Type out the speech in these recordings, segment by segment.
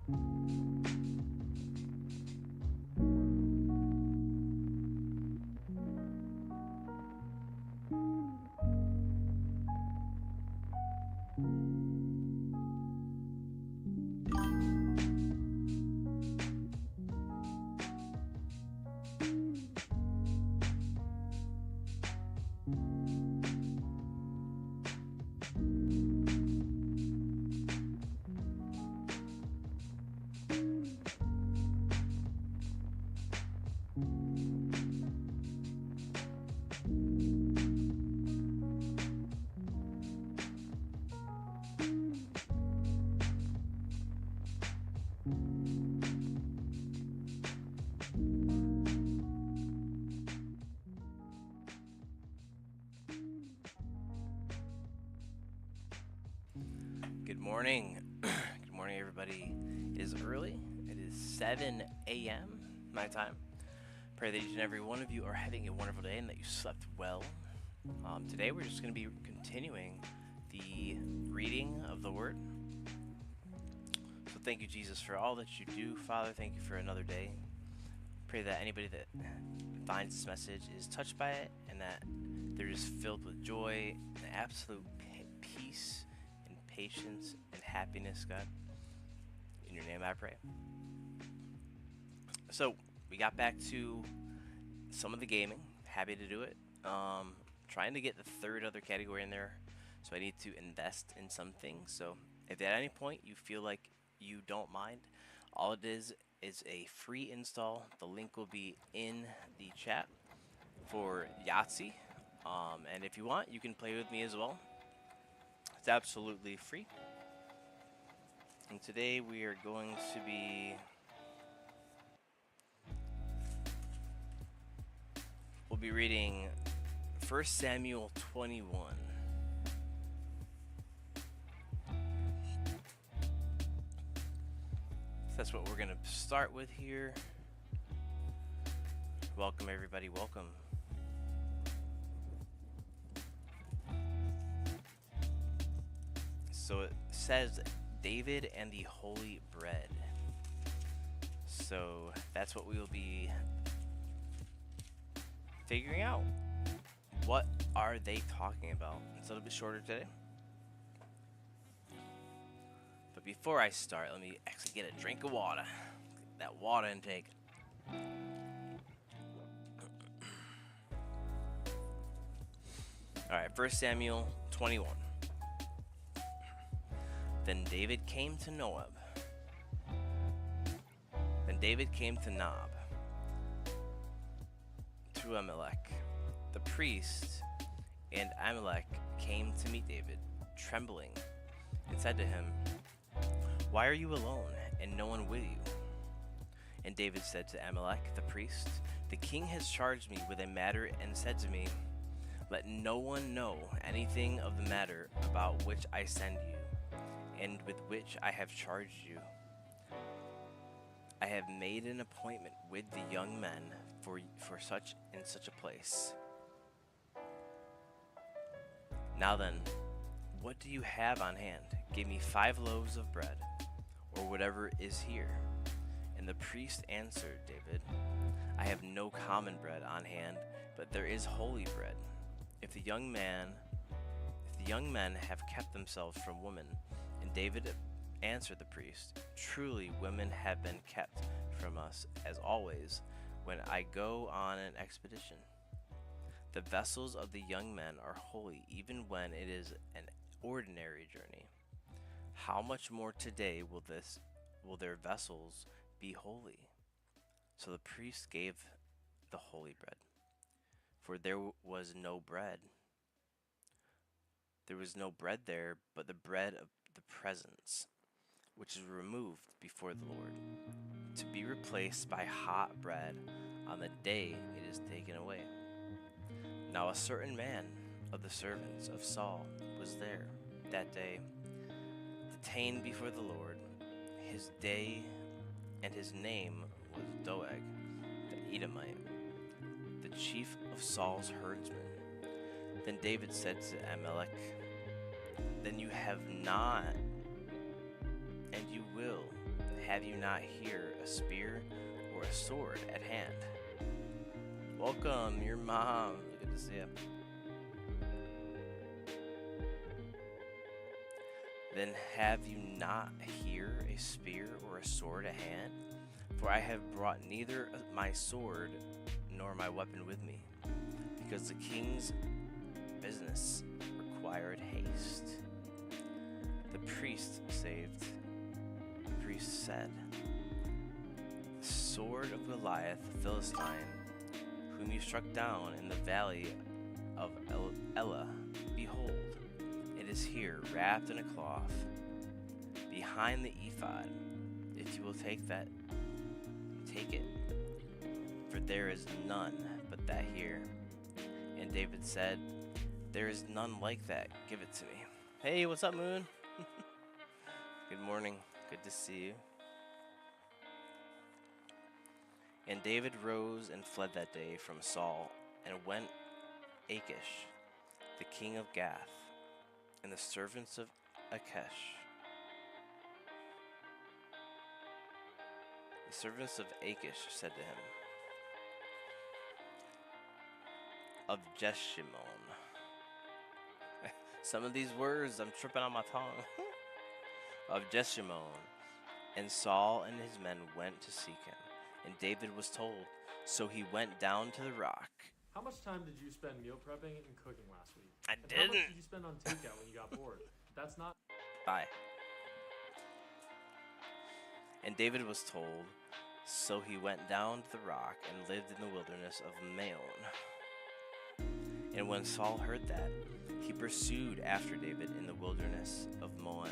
Good morning. Good morning, everybody. It is early. It is 7 a.m. my time. Pray that each and every one of you are having a wonderful day and that you slept well. Today we're just going to be continuing the reading of the Word. So thank you, Jesus, for all that you do. Father, thank you for another day. Pray that anybody that finds this message is touched by it and that they're just filled with joy and absolute peace, patience and happiness, God. In your name I pray. So we got back to some of the gaming. Happy to do it. Trying to get the third other category in there, so I need to invest in some things. So if at any point you feel like you don't mind, all it is a free install. The link will be in the chat for Yahtzee, and if you want, you can play with me as well. It's absolutely free. And today we are going to be... We'll be reading 1 Samuel 21. So that's what we're going to start with here. Welcome, everybody. Welcome. So it says David and the Holy Bread. So that's what we will be figuring out. What are they talking about? It's a little bit shorter today. But before I start, let me actually get a drink of water. Get that water intake. Alright, 1 Samuel 21. Then David came to Nob. Then David came to Nob, to Amalek, the priest, and Amalek came to meet David, trembling, and said to him, "Why are you alone, and no one with you?" And David said to Amalek, the priest, "The king has charged me with a matter and said to me, 'Let no one know anything of the matter about which I send you, and with which I have charged you. I have made an appointment with the young men for such and such a place. Now then, what do you have on hand? Give me 5 loaves of bread, or whatever is here." And the priest answered David, "I have no common bread on hand, but there is holy bread. If the young men have kept themselves from women." And David answered the priest, "Truly women have been kept from us, as always, when I go on an expedition. The vessels of the young men are holy, even when it is an ordinary journey. How much more today will their vessels be holy?" So the priest gave the holy bread, for there was no bread. There was no bread there, but the bread of the presence, which is removed before the Lord, to be replaced by hot bread on the day it is taken away. Now a certain man of the servants of Saul was there that day, detained before the Lord. His name was Doeg, the Edomite, the chief of Saul's herdsmen. Then David said to Amalek, "Then you have not, and you will have you not here a spear or a sword at hand? Welcome, your mom. Good to see you. Then have you not here a spear or a sword at hand? For I have brought neither my sword nor my weapon with me, because the king's business required haste. The priest said, the sword of Goliath the Philistine, whom you struck down in the valley of Elah, behold, it is here, wrapped in a cloth, behind the ephod. If you will take that, take it, for there is none but that here. And David said, there is none like that. Give it to me. Hey, what's up, Moon? Good morning. Good to see you. And David rose and fled that day from Saul, and went Achish, the king of Gath, and the servants of Achish. The servants of Achish said to him, of Jeshimon. Some of these words, I'm tripping on my tongue. Of Jeshimon. And Saul and his men went to seek him. And David was told, so he went down to the rock. How much time did you spend meal prepping and cooking last week? I and didn't. How much did you spend on takeout when you got bored? That's not... Bye. And David was told, so he went down to the rock and lived in the wilderness of Maon. And when Saul heard that, he pursued after David in the wilderness of Maon.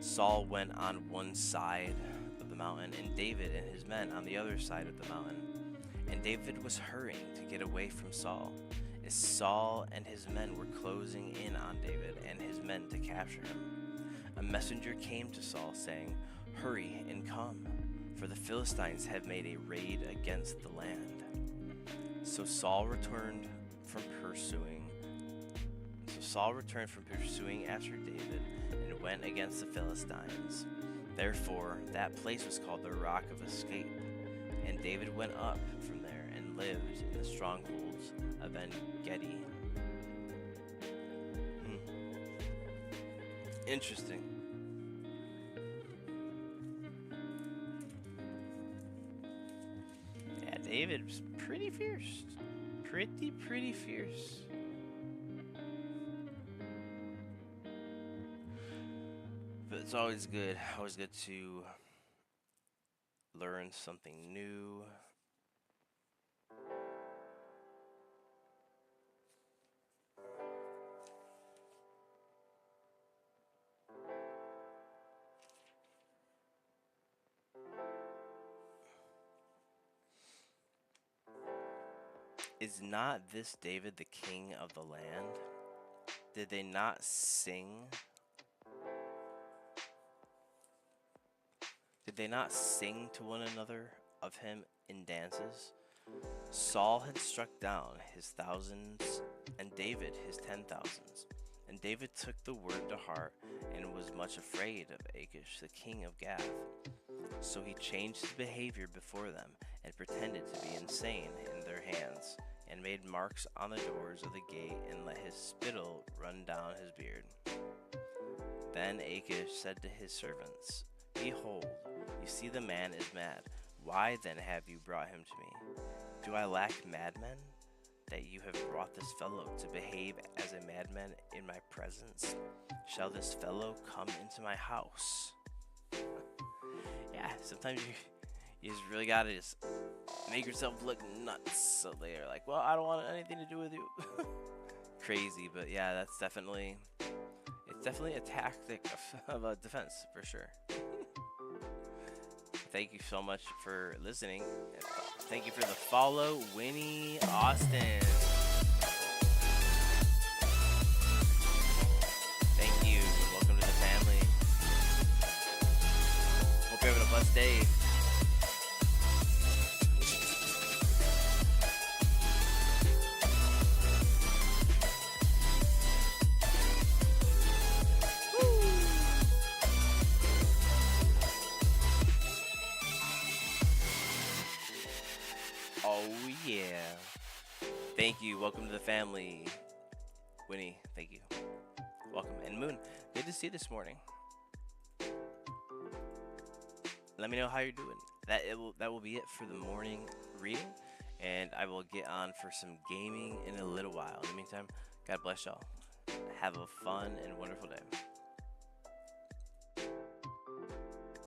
Saul went on one side of the mountain, and David and his men on the other side of the mountain. And David was hurrying to get away from Saul, as Saul and his men were closing in on David and his men to capture him. A messenger came to Saul, saying, hurry and come, for the Philistines have made a raid against the land. So Saul returned from pursuing after David and went against the Philistines. Therefore, that place was called the Rock of Escape. And David went up from there and lived in the strongholds of En-Gedi. Interesting. Yeah, David was pretty fierce. Pretty fierce. But it's always good to learn something new. Is not this David the king of the land? Did they not sing? Did they not sing to one another of him in dances? Saul had struck down his thousands, and David his 10,000s. And David took the word to heart, and was much afraid of Achish, the king of Gath. So he changed his behavior before them, and pretended to be insane in their hands, and made marks on the doors of the gate, and let his spittle run down his beard. Then Achish said to his servants, behold, you see the man is mad. Why then have you brought him to me? Do I lack madmen, that you have brought this fellow to behave as a madman in my presence? Shall this fellow come into my house? Yeah, sometimes you just really gotta just make yourself look nuts, so they're like, well, I don't want anything to do with you. Crazy, but yeah, it's definitely a tactic of a defense, for sure. Thank you so much for listening. Thank you for the follow, Winnie Austin. Thank you. Welcome to the family. Hope you're having a blessed day. yeah. Thank you. Welcome to the family. Winnie, thank you. Welcome. And Moon, good to see you this morning. Let me know how you're doing. That will be it for the morning reading, and I will get on for some gaming in a little while. In the meantime, God bless y'all. Have a fun and wonderful day.